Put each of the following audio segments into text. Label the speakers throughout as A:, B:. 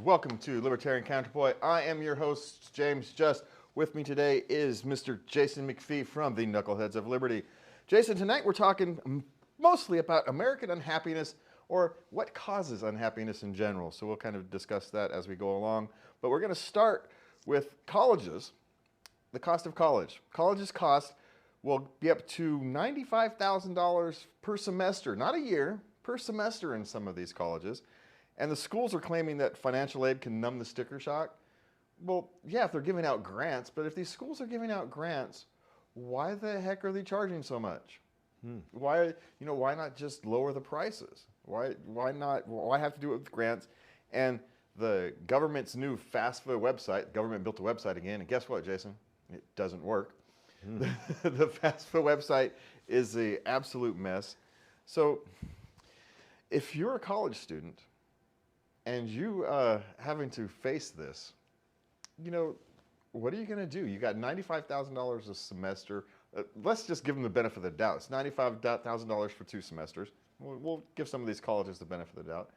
A: welcome to Libertarian Counterpoint. I am your host, James Just. With me today is Mr. Jason McPhee from the Knuckleheads of Liberty. Jason, tonight we're talking mostly about American unhappiness, or what causes unhappiness in general. So we'll kind of discuss that as we go along. But we're going to start with colleges, the cost of college. College's cost will be up to $95,000 per semester, not a year, per semester in some of these colleges. And the schools are claiming that financial aid can numb the sticker shock. Well, yeah, if they're giving out grants, but if these schools are giving out grants, why the heck are they charging so much? Why not just lower the prices? Why have to do it with grants? And the government's new FAFSA website, government built a website again, and guess what, Jason? It doesn't work. The FAFSA website is an absolute mess. So if you're a college student and you having to face this, what are you going to do? You got $95,000 a semester. Let's just give them the benefit of the doubt. It's $95,000 for 2 semesters. We'll give some of these colleges the benefit of the doubt.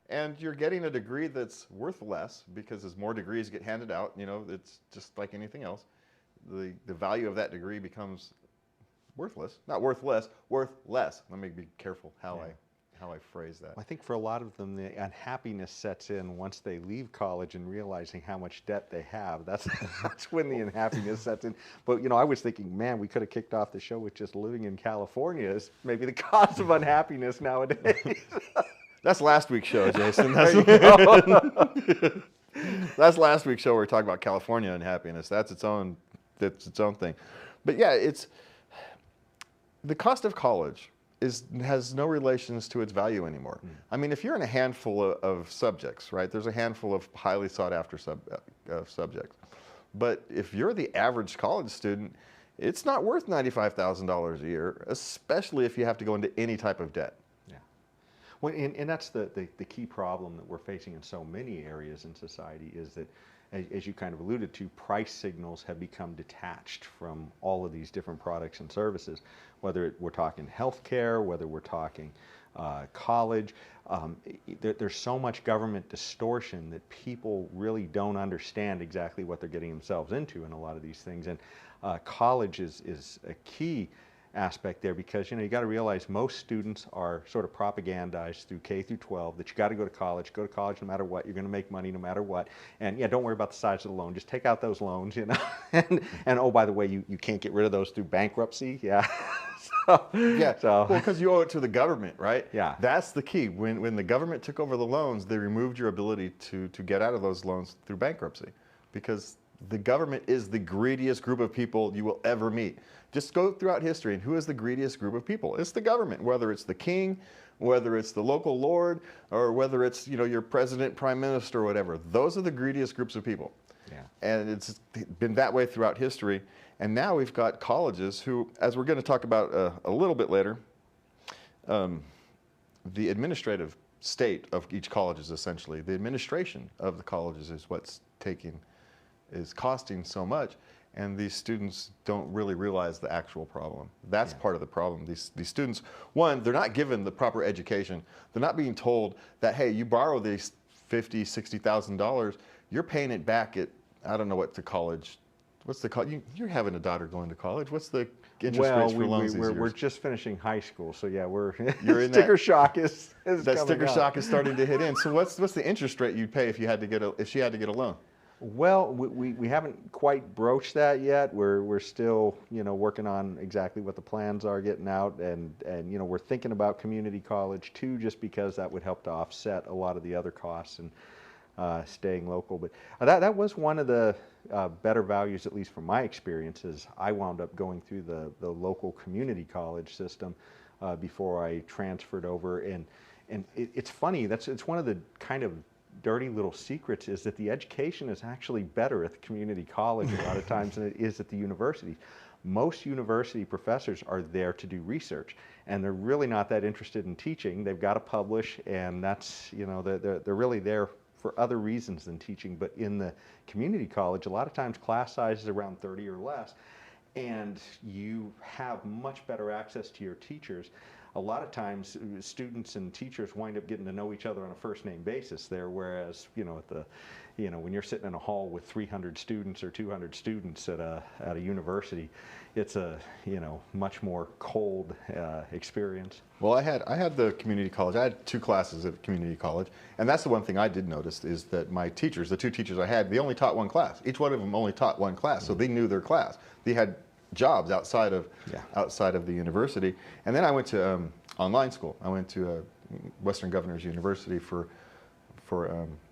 A: And you're getting a degree that's worth less because as more degrees get handed out, it's just like anything else. The value of that degree becomes worthless. Not worth less, worth less. Let me be careful how I phrase that.
B: I think for a lot of them, the unhappiness sets in once they leave college and realizing how much debt they have. That's when the unhappiness sets in. But I was thinking, man, we could have kicked off the show with just living in California is maybe the cause of unhappiness nowadays.
A: That's last week's show, Jason. That's last week's show where we talk about California unhappiness. That's its own thing. But yeah, it's the cost of college has no relations to its value anymore. I mean, if you're in a handful of subjects, right? There's a handful of highly sought after subjects. But if you're the average college student, it's not worth $95,000 a year, especially if you have to go into any type of debt.
B: Yeah. Well, and that's the key problem that we're facing in so many areas in society is that, as you kind of alluded to, price signals have become detached from all of these different products and services, whether we're talking healthcare, whether we're talking college. There's so much government distortion that people really don't understand exactly what they're getting themselves into in a lot of these things. And college is a key aspect there because you got to realize most students are sort of propagandized through K through 12 that you got to go to college no matter what, you're going to make money no matter what, and yeah, don't worry about the size of the loan, just take out those loans, and oh, by the way, you can't get rid of those through bankruptcy. Well,
A: because you owe it to the government, right?
B: Yeah,
A: that's the key. When the government took over the loans, they removed your ability to get out of those loans through bankruptcy, because the government is the greediest group of people you will ever meet. Just go throughout history, and who is the greediest group of people? It's the government, whether it's the king, whether it's the local lord, or whether it's your president, prime minister, or whatever. Those are the greediest groups of people.
B: Yeah. And
A: it's been that way throughout history. And now we've got colleges who, as we're going to talk about a little bit later, the administrative state of each college is essentially, the administration of the colleges is what's costing so much, and these students don't really realize the actual problem. That's part of the problem. These students, one, they're not given the proper education. They're not being told that, hey, you borrow these $50,000, $60,000, you're paying it back at, I don't know what the college, what's the college, you're having a daughter going to college, what's the interest rates for loans these years?
B: We're just finishing high school, so yeah,
A: you're in
B: sticker shock is
A: that sticker shock is starting to hit in. So what's the interest rate you'd pay if she had to get a loan?
B: Well, we haven't quite broached that yet. We're still working on exactly what the plans are getting out, and we're thinking about community college too, just because that would help to offset a lot of the other costs and staying local. But that was one of the better values, at least from my experiences. I wound up going through the local community college system before I transferred over, and it's funny. It's one of the kind of dirty little secrets is that the education is actually better at the community college a lot of times than it is at the university. Most university professors are there to do research, and they're really not that interested in teaching. They've got to publish, and that's, they're really there for other reasons than teaching. But in the community college, a lot of times class size is around 30 or less, and you have much better access to your teachers. a lot of times students and teachers wind up getting to know each other on a first name basis there, whereas, when you're sitting in a hall with 300 students or 200 students at a university, it's a, much more cold experience.
A: Well, I had the community college. I had 2 classes at community college, and that's the one thing I did notice is that my teachers, the 2 teachers I had, they only taught 1 class. Each one of them only taught 1 class, so they knew their class. They had jobs outside of the university, and then I went to online school. I went to Western Governors University for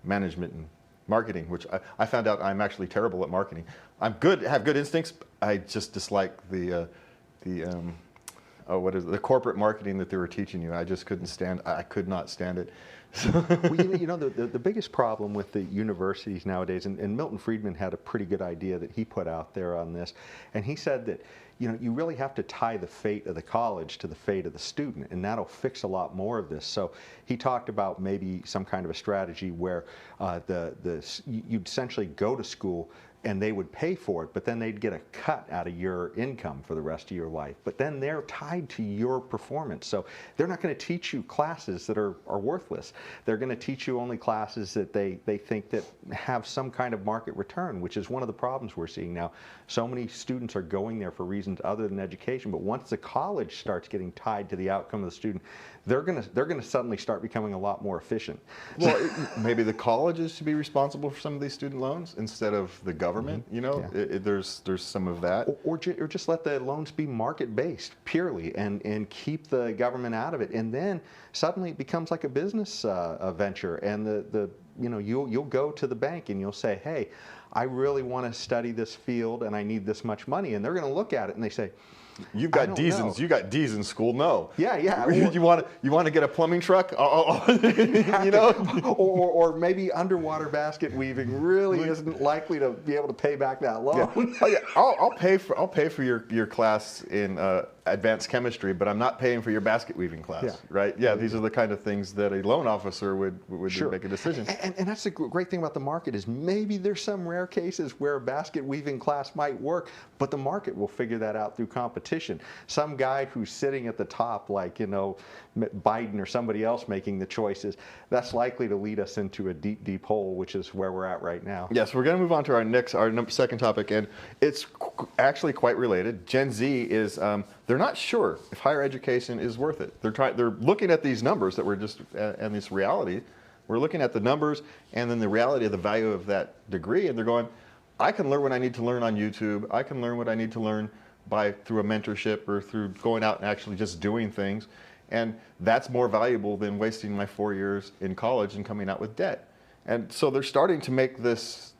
A: management and marketing, which I found out I'm actually terrible at marketing. I'm good, have good instincts. I just dislike the corporate marketing that they were teaching you. I just couldn't stand. I could not stand it.
B: Well, the biggest problem with the universities nowadays, and Milton Friedman had a pretty good idea that he put out there on this, and he said that you really have to tie the fate of the college to the fate of the student, and that'll fix a lot more of this. So he talked about maybe some kind of a strategy where you'd essentially go to school and they would pay for it, but then they'd get a cut out of your income for the rest of your life. But then they're tied to your performance. So they're not going to teach you classes that are worthless. They're going to teach you only classes that they think that have some kind of market return, which is one of the problems we're seeing now. So many students are going there for reasons other than education, but once the college starts getting tied to the outcome of the student, they're going to suddenly start becoming a lot more efficient.
A: Well, maybe the colleges should be responsible for some of these student loans instead of the government. There's some of that.
B: Or just let the loans be market-based purely and keep the government out of it. And then suddenly it becomes like a business venture, and you'll go to the bank and you'll say, hey, I really want to study this field and I need this much money. And they're going to look at it and they say,
A: You've got D's in school. No.
B: Yeah.
A: You want to get a plumbing truck? Or
B: maybe underwater basket weaving really isn't likely to be able to pay back that loan.
A: Yeah. Oh, yeah. I'll pay for your class in advanced chemistry, but I'm not paying for your basket weaving class, right? Yeah, these are the kind of things that a loan officer would make a decision.
B: And that's the great thing about the market is maybe there's some rare cases where a basket weaving class might work, but the market will figure that out through competition. Some guy who's sitting at the top, like, Biden or somebody else making the choices, that's likely to lead us into a deep, deep hole, which is where we're at right now.
A: Yes, we're going to move on to our second topic, and it's actually quite related. Gen Z is they're not sure if higher education is worth it. They're looking at these numbers that we're just and this reality. We're looking at the numbers and then the reality of the value of that degree, and they're going, I can learn what I need to learn on YouTube. I can learn what I need to learn through a mentorship or through going out and actually just doing things. And that's more valuable than wasting my 4 years in college and coming out with debt. And so they're starting to make this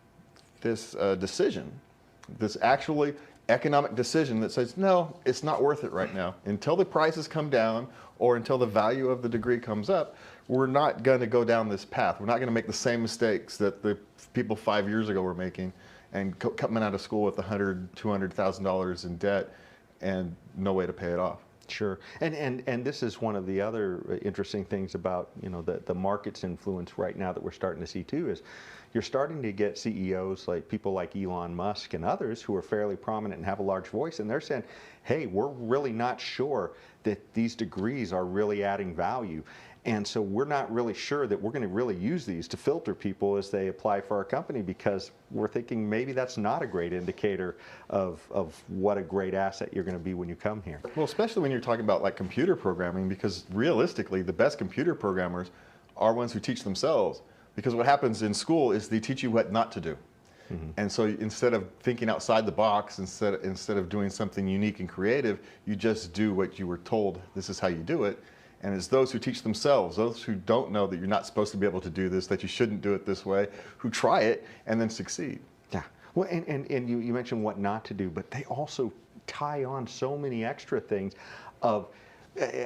A: decision, this actually economic decision that says, no, it's not worth it right now. Until the prices come down or until the value of the degree comes up, we're not going to go down this path. We're not going to make the same mistakes that the people 5 years ago were making and coming out of school with $100,000, $200,000 in debt and no way to pay it off.
B: Sure, and this is one of the other interesting things about the market's influence right now that we're starting to see too is you're starting to get CEOs like people like Elon Musk and others who are fairly prominent and have a large voice, and they're saying, hey, we're really not sure that these degrees are really adding value. And so we're not really sure that we're going to really use these to filter people as they apply for our company, because we're thinking maybe that's not a great indicator of what a great asset you're going to be when you come here.
A: Well, especially when you're talking about like computer programming, because realistically, the best computer programmers are ones who teach themselves. Because what happens in school is they teach you what not to do. Mm-hmm. And so instead of thinking outside the box, instead of doing something unique and creative, you just do what you were told, this is how you do it. And it's those who teach themselves, those who don't know that you're not supposed to be able to do this, that you shouldn't do it this way, who try it and then succeed.
B: Yeah. Well, and you mentioned what not to do, but they also tie on so many extra things of,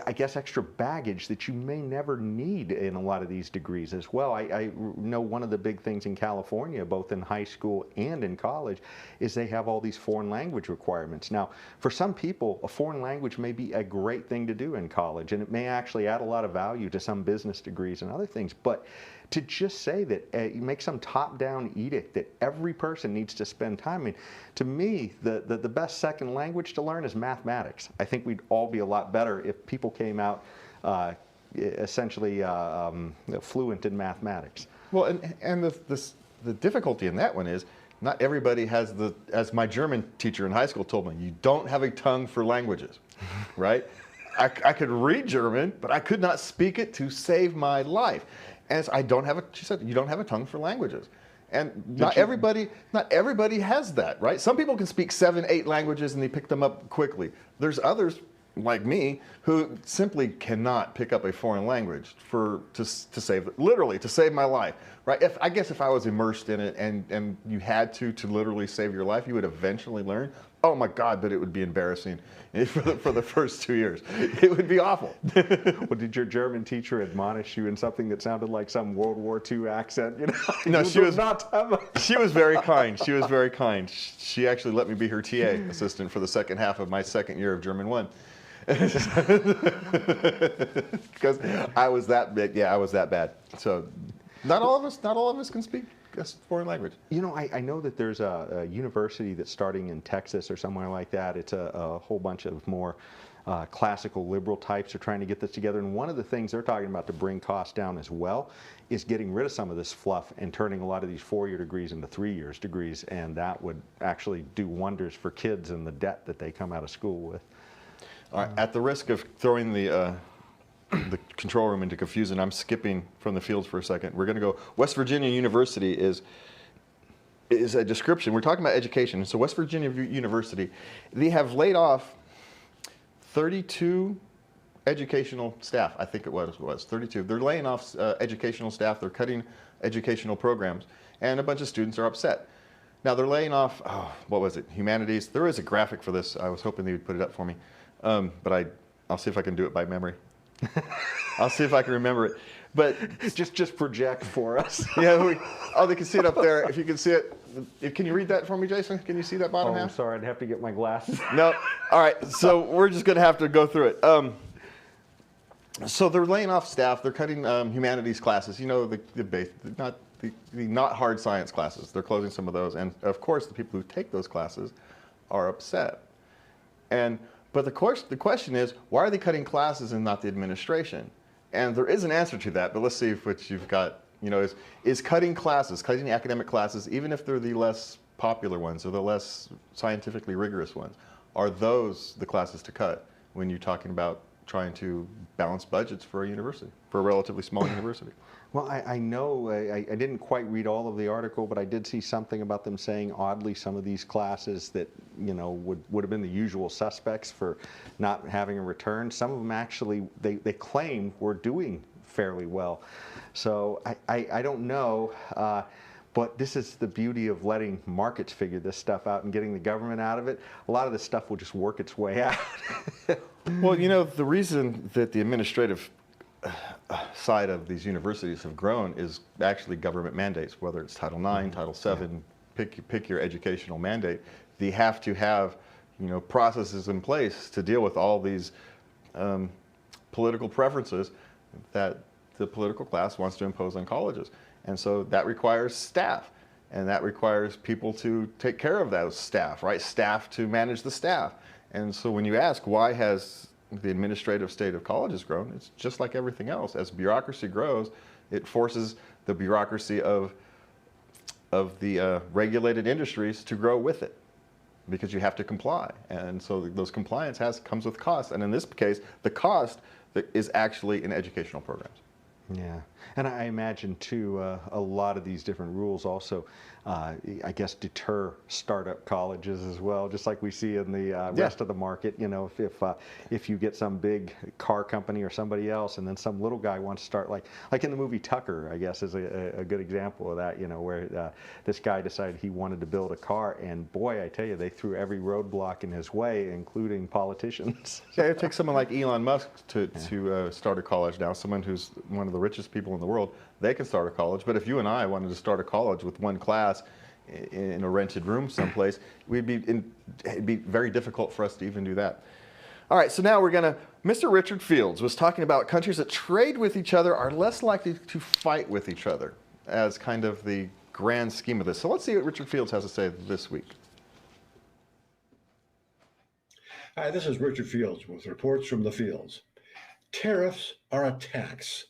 B: I guess, extra baggage that you may never need in a lot of these degrees as well. I know one of the big things in California, both in high school and in college, is they have all these foreign language requirements. Now, for some people, a foreign language may be a great thing to do in college, and it may actually add a lot of value to some business degrees and other things. But to just say that, you make some top-down edict that every person needs to spend time. I mean, to me, the best second language to learn is mathematics. I think we'd all be a lot better if people came out essentially fluent in mathematics.
A: Well, and the difficulty in that one is not everybody has as my German teacher in high school told me, you don't have a tongue for languages, right? I could read German, but I could not speak it to save my life. And she said, you don't have a tongue for languages. And not everybody has that, right? Some people can speak 7, 8 languages and they pick them up quickly. There's others, like me, who simply cannot pick up a foreign language to save my life, right? I guess if I was immersed in it and you had to literally save your life, you would eventually learn. Oh my God, but it would be embarrassing for the first 2 years. It would be awful.
B: Well, did your German teacher admonish you in something that sounded like some World War II accent? You know,
A: no, she was very kind. She was very kind. She actually let me be her TA assistant for the second half of my second year of German 1. Because I was that big. Yeah, I was that bad. So not all of us can speak a foreign language.
B: You know, I know that there's a university that's starting in Texas or somewhere like that. It's a whole bunch of more classical liberal types are trying to get this together. And one of the things they're talking about to bring costs down as well is getting rid of some of this fluff and turning a lot of these 4-year degrees into 3-year degrees. And that would actually do wonders for kids and the debt that they come out of school with.
A: All right, at the risk of throwing the control room into confusion, I'm skipping from the fields for a second. We're going to go. West Virginia University is a description. We're talking about education. So West Virginia University, they have laid off 32 educational staff. I think it was 32. They're laying off educational staff. They're cutting educational programs, and a bunch of students are upset. Now they're laying off, what was it, humanities. There is a graphic for this. I was hoping they would put it up for me, but I'll see if I can do it by memory. I'll see if I can remember it. But
B: just project for us.
A: Yeah. They can see it up there. If you can see it, can you read that for me, Jason? Can you see that bottom half?
B: I'm sorry. I'd have to get my glasses.
A: No. All right. So we're just going to have to go through it. So they're laying off staff. They're cutting humanities classes. You know, the not hard science classes. They're closing some of those, and of course, the people who take those classes are upset. But the question is, why are they cutting classes and not the administration? And there is an answer to that, but let's see what you've got. You know, is cutting academic classes, even if they're the less popular ones or the less scientifically rigorous ones, are those the classes to cut when you're talking about trying to balance budgets for a university, for a relatively small university?
B: Well, I know, I didn't quite read all of the article, but I did see something about them saying, oddly, some of these classes that, you know, would have been the usual suspects for not having a return, some of them actually, they claim were doing fairly well. So I don't know, but this is the beauty of letting markets figure this stuff out and getting the government out of it. A lot of this stuff will just work its way out.
A: Well, you know, the reason that the administrative side of these universities have grown is actually government mandates, whether it's Title IX, Title VII, pick your educational mandate. They have to have, you know, processes in place to deal with all these political preferences that the political class wants to impose on colleges. And so that requires staff, and that requires people to take care of those staff, right? Staff to manage the staff. And so when you ask, why has the administrative state of colleges grown? It's just like everything else. As bureaucracy grows, it forces the bureaucracy of the regulated industries to grow with it, because you have to comply. And so those compliance comes with costs. And in this case, the cost is actually in educational programs.
B: Yeah, and I imagine too, a lot of these different rules also, I guess, deter startup colleges as well, just like we see in the rest of the market. You know, if you get some big car company or somebody else, and then some little guy wants to start, like in the movie Tucker, I guess is a good example of that. You know, where this guy decided he wanted to build a car, and boy, I tell you, they threw every roadblock in his way, including politicians.
A: Yeah, it takes someone like Elon Musk to start a college now. Someone who's one of the richest people in the world, they can start a college. But if you and I wanted to start a college with one class in a rented room someplace, it'd be very difficult for us to even do that. All right, so now Mr. Richard Fields was talking about countries that trade with each other are less likely to fight with each other as kind of the grand scheme of this. So let's see what Richard Fields has to say this week.
C: Hi, this is Richard Fields with reports from the fields. Tariffs are a tax.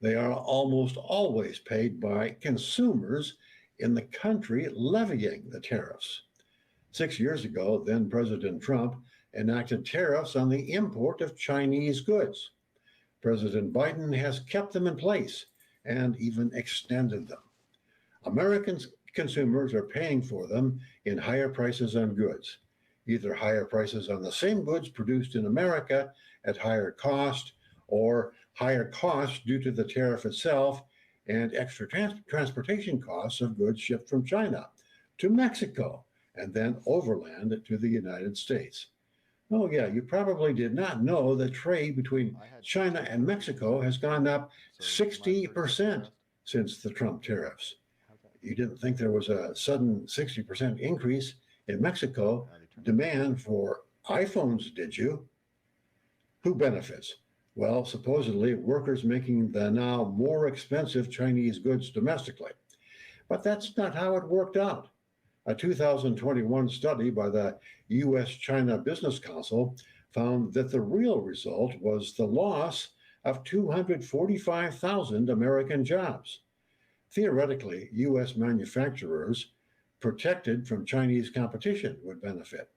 C: They are almost always paid by consumers in the country levying the tariffs. 6 years ago, then President Trump enacted tariffs on the import of Chinese goods. President Biden has kept them in place and even extended them. American consumers are paying for them in higher prices on goods, either higher prices on the same goods produced in America at higher cost, or higher cost due to the tariff itself and extra transportation costs of goods shipped from China to Mexico and then overland to the United States. Oh, yeah, you probably did not know that trade between China and Mexico has gone up 60% since the Trump tariffs. You didn't think there was a sudden 60% increase in Mexico demand for iPhones, did you? Who benefits? Well, supposedly workers making the now more expensive Chinese goods domestically. But that's not how it worked out. A 2021 study by the US-China Business Council found that the real result was the loss of 245,000 American jobs. Theoretically, US manufacturers protected from Chinese competition would benefit.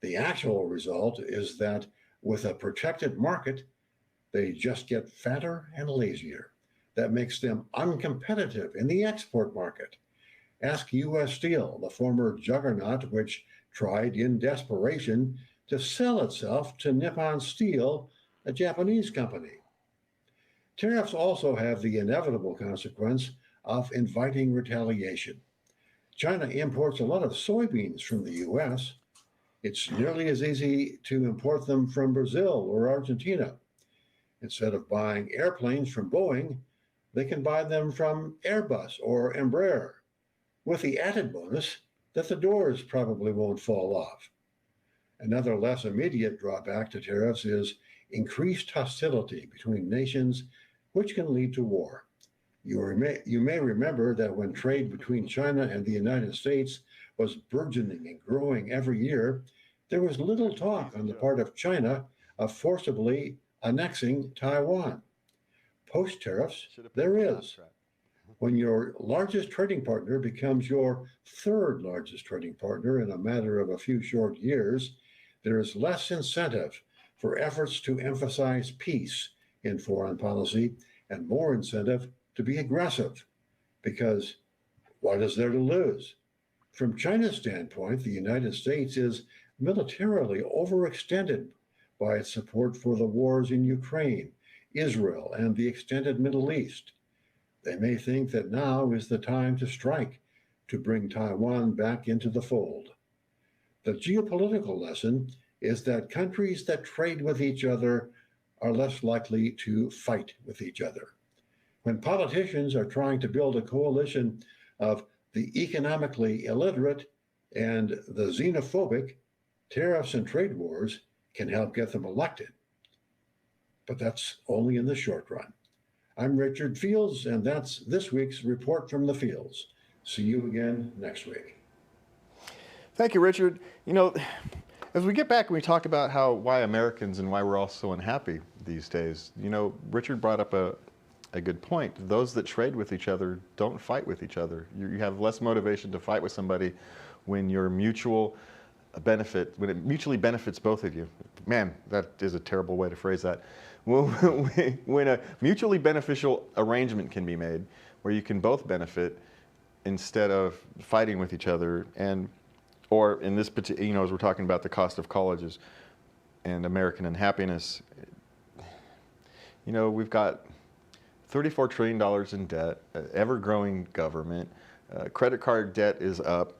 C: The actual result is that with a protected market, they just get fatter and lazier. That makes them uncompetitive in the export market. Ask US Steel, the former juggernaut which tried in desperation to sell itself to Nippon Steel, a Japanese company. Tariffs also have the inevitable consequence of inviting retaliation. China imports a lot of soybeans from the US. It's nearly as easy to import them from Brazil or Argentina. Instead of buying airplanes from Boeing, they can buy them from Airbus or Embraer, with the added bonus that the doors probably won't fall off. Another less immediate drawback to tariffs is increased hostility between nations, which can lead to war. You may remember that when trade between China and the United States was burgeoning and growing every year, there was little talk on the part of China of forcibly annexing Taiwan. Post-tariffs, there is. When your largest trading partner becomes your third largest trading partner in a matter of a few short years, there is less incentive for efforts to emphasize peace in foreign policy and more incentive to be aggressive. Because what is there to lose? From China's standpoint, the United States is militarily overextended by its support for the wars in Ukraine, Israel, and the extended Middle East. They may think that now is the time to strike, to bring Taiwan back into the fold. The geopolitical lesson is that countries that trade with each other are less likely to fight with each other. When politicians are trying to build a coalition of the economically illiterate and the xenophobic, tariffs and trade wars can help get them elected. But that's only in the short run. I'm Richard Fields, and that's this week's Report from the Fields. See you again next week.
A: Thank you, Richard. You know, as we get back and we talk about why Americans and why we're all so unhappy these days, you know, Richard brought up a good point. Those that trade with each other don't fight with each other. You have less motivation to fight with somebody when your mutual benefit, when it mutually benefits both of you. Man, that is a terrible way to phrase that. When a mutually beneficial arrangement can be made where you can both benefit instead of fighting with each other, or in this particular, you know, as we're talking about the cost of colleges and American unhappiness, you know, we've got $34 trillion in debt, ever-growing government, credit card debt is up,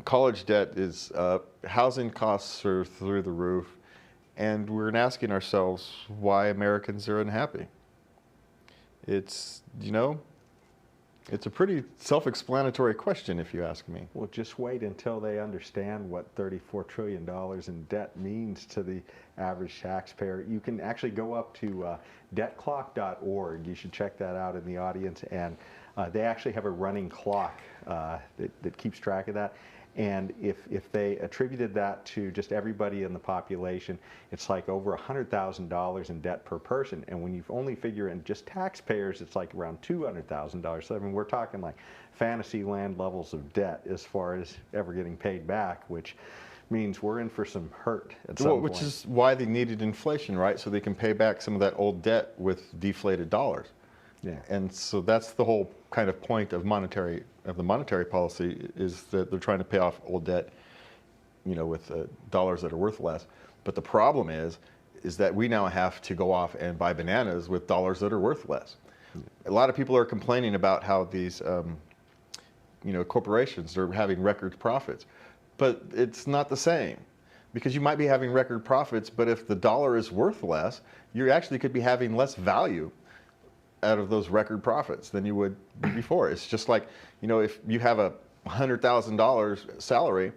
A: college debt is up, housing costs are through the roof, and we're asking ourselves why Americans are unhappy. It's, you know, it's a pretty self-explanatory question if you ask me.
B: Well, just wait until they understand what $34 trillion in debt means to the average taxpayer. You can actually go up to debtclock.org. You should check that out in the audience. And they actually have a running clock that keeps track of that. And if they attributed that to just everybody in the population, it's like over $100,000 in debt per person. And when you only figure in just taxpayers, it's like around $200,000. So I mean, we're talking like fantasy land levels of debt as far as ever getting paid back, which means we're in for some hurt at some point.
A: Which is why they needed inflation, right? So they can pay back some of that old debt with deflated dollars.
B: Yeah.
A: And so that's the whole kind of point of the monetary policy, is that they're trying to pay off old debt, with dollars that are worth less. But the problem is that we now have to go off and buy bananas with dollars that are worth less. A lot of people are complaining about how these, corporations are having record profits, but it's not the same. Because you might be having record profits, but if the dollar is worth less, you actually could be having less value out of those record profits than you would before. It's just like, if you have a $100,000 salary,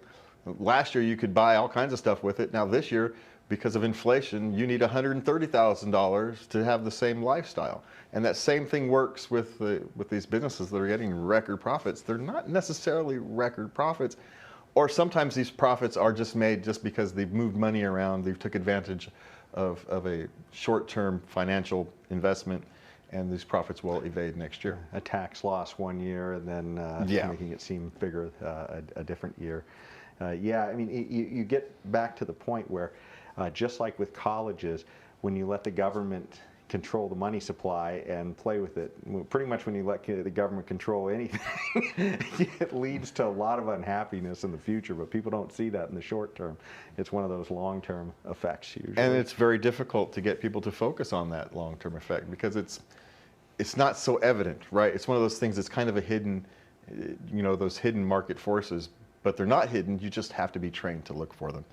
A: last year you could buy all kinds of stuff with it. Now this year, because of inflation, you need $130,000 to have the same lifestyle. And that same thing works with these businesses that are getting record profits. They're not necessarily record profits, or sometimes these profits are just made just because they've moved money around, they've took advantage of a short-term financial investment, and these profits will evade next year.
B: A tax loss one year, and then making it seem bigger a different year. I mean, you get back to the point where, just like with colleges, when you let the government control the money supply and play with it, pretty much when you let the government control anything, it leads to a lot of unhappiness in the future, but people don't see that in the short term. It's one of those long-term effects usually.
A: And it's very difficult to get people to focus on that long-term effect, because it's not so evident, right? It's one of those things that's kind of a hidden, those hidden market forces, but they're not hidden. You just have to be trained to look for them.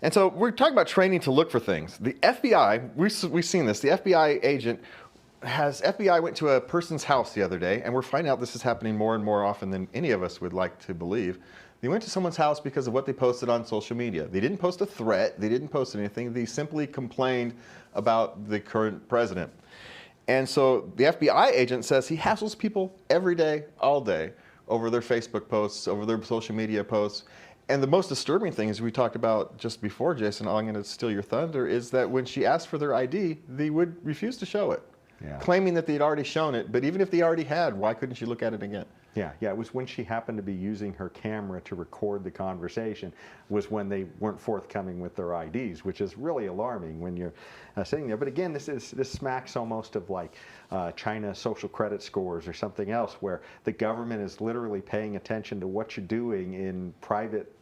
A: And so we're talking about training to look for things. The FBI, we've seen this. The FBI went to a person's house the other day, and we're finding out this is happening more and more often than any of us would like to believe. They went to someone's house because of what they posted on social media. They didn't post a threat. They didn't post anything. They simply complained about the current president. And so the FBI agent says he hassles people every day, all day, over their Facebook posts, over their social media posts. And the most disturbing thing, as we talked about just before, Jason, I'm going to steal your thunder, is that when she asked for their ID, they would refuse to show it, claiming that they'd already shown it. But even if they already had, why couldn't she look at it again?
B: Yeah, it was when she happened to be using her camera to record the conversation was when they weren't forthcoming with their IDs, which is really alarming when you're sitting there. But again, this smacks almost of like China social credit scores or something else, where the government is literally paying attention to what you're doing in private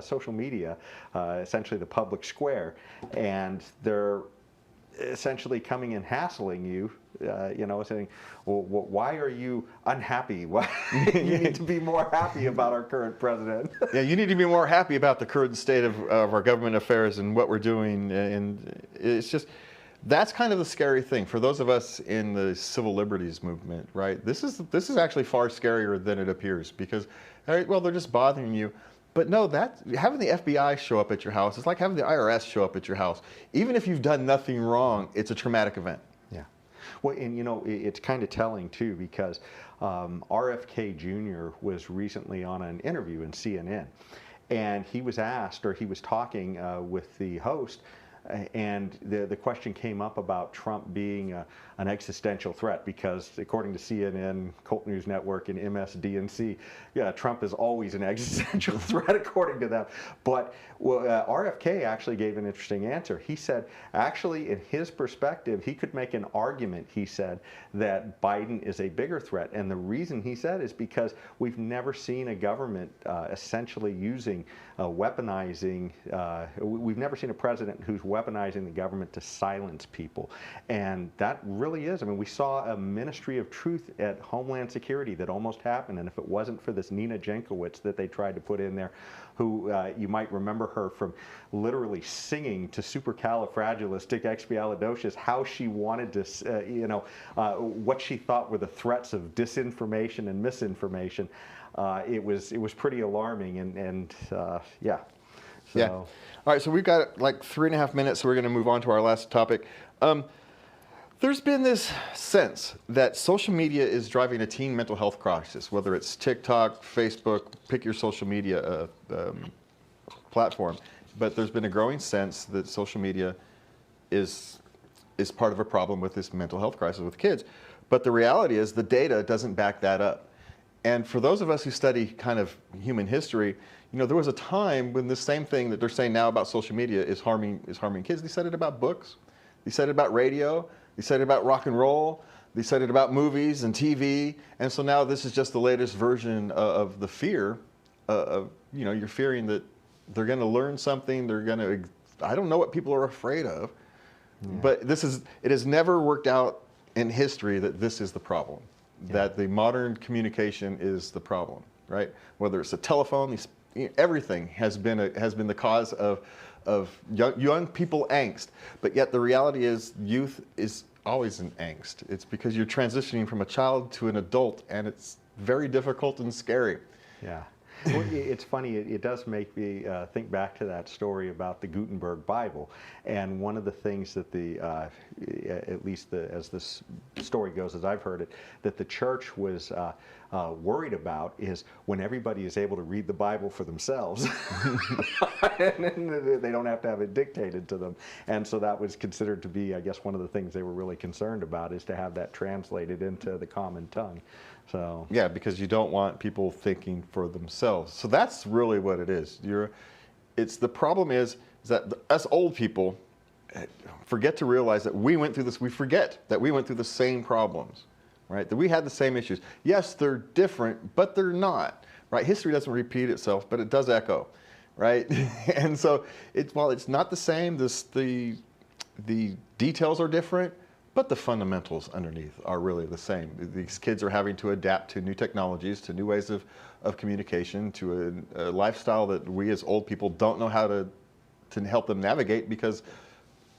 B: social media, essentially the public square, and they're essentially coming and hassling you, saying, well, why are you unhappy? Why you need to be more happy about our current president.
A: Yeah, you need to be more happy about the current state of our government affairs and what we're doing. And it's just, that's kind of the scary thing for those of us in the civil liberties movement, right? This is actually far scarier than it appears, because, all right, well, they're just bothering you. But no, having the FBI show up at your house, it's like having the IRS show up at your house. Even if you've done nothing wrong, it's a traumatic event.
B: Yeah. Well, and it's kind of telling too, because RFK Jr. was recently on an interview in CNN, and he was asked, or he was talking with the host, and the question came up about Trump being an existential threat, because according to CNN, Colt News Network, and MSDNC, Trump is always an existential threat according to them. But RFK actually gave an interesting answer. He said, actually, in his perspective, he could make an argument, he said, that Biden is a bigger threat. And the reason, he said, is because we've never seen a government essentially using, weaponizing, we've never seen a president who's weaponizing the government to silence people. And that really is. I mean, we saw a Ministry of Truth at Homeland Security that almost happened. And if it wasn't for this Nina Jankowicz that they tried to put in there, who you might remember her from literally singing to Supercalifragilisticexpialidocious how she wanted to, what she thought were the threats of disinformation and misinformation. It was pretty alarming, and yeah. So.
A: Yeah. All right, so we've got like 3.5 minutes, so we're going to move on to our last topic. There's been this sense that social media is driving a teen mental health crisis, whether it's TikTok, Facebook, pick your social media platform. But there's been a growing sense that social media is part of a problem with this mental health crisis with kids. But the reality is the data doesn't back that up. And for those of us who study kind of human history, there was a time when this same thing that they're saying now about social media is harming kids. They said it about books. They said it about radio. They said it about rock and roll. They said it about movies and TV. And so now this is just the latest version of the fear of, you're fearing that they're going to learn something. I don't know what people are afraid of. Yeah. But it has never worked out in history that this is the problem. Yeah. That the modern communication is the problem, right? Whether it's a telephone, everything has been the cause of young people angst. But yet the reality is youth is always in angst. It's because you're transitioning from a child to an adult, and it's very difficult and scary.
B: Yeah. Well, it's funny, it does make me think back to that story about the Gutenberg Bible. And one of the things that at least as this story goes, as I've heard it, that the church was worried about is when everybody is able to read the Bible for themselves, and they don't have to have it dictated to them. And so that was considered to be, I guess, one of the things they were really concerned about, is to have that translated into the common tongue. So
A: yeah, because you don't want people thinking for themselves. So that's really what it is. The problem is that us old people forget to realize that we went through this. We forget that we went through the same problems, right? That we had the same issues. Yes, they're different, but they're not, right? History doesn't repeat itself, but it does echo, right? And so while it's not the same, the details are different, but the fundamentals underneath are really the same. These kids are having to adapt to new technologies, to new ways of communication, to a lifestyle that we as old people don't know how to help them navigate, because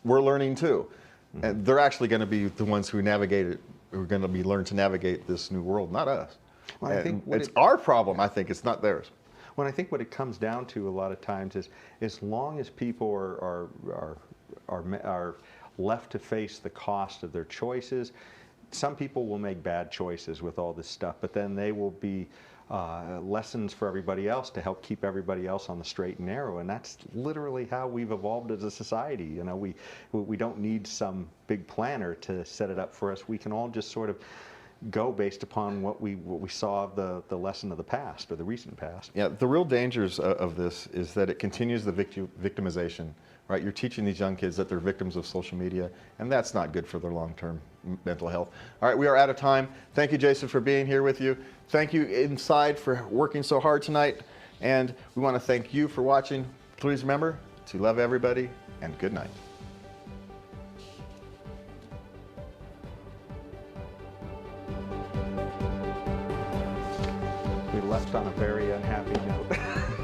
A: we're learning too. Mm-hmm. And they're actually going to be the ones who navigate it, who are going to be learned to navigate this new world, not us. Well, I think it's our problem, I think. It's not theirs.
B: Well, I think what it comes down to a lot of times is, as long as people are left to face the cost of their choices. Some people will make bad choices with all this stuff, but then they will be lessons for everybody else to help keep everybody else on the straight and narrow. And that's literally how we've evolved as a society. We don't need some big planner to set it up for us. We can all just sort of go based upon what we saw of the lesson of the past, or the recent past.
A: Yeah, the real dangers of this is that it continues the victimization. Right, you're teaching these young kids that they're victims of social media, and that's not good for their long-term mental health. All right, we are out of time. Thank you, Jason, for being here with you. Thank you, Inside, for working so hard tonight. And we want to thank you for watching. Please remember to love everybody, and good night.
B: We left on a very unhappy note.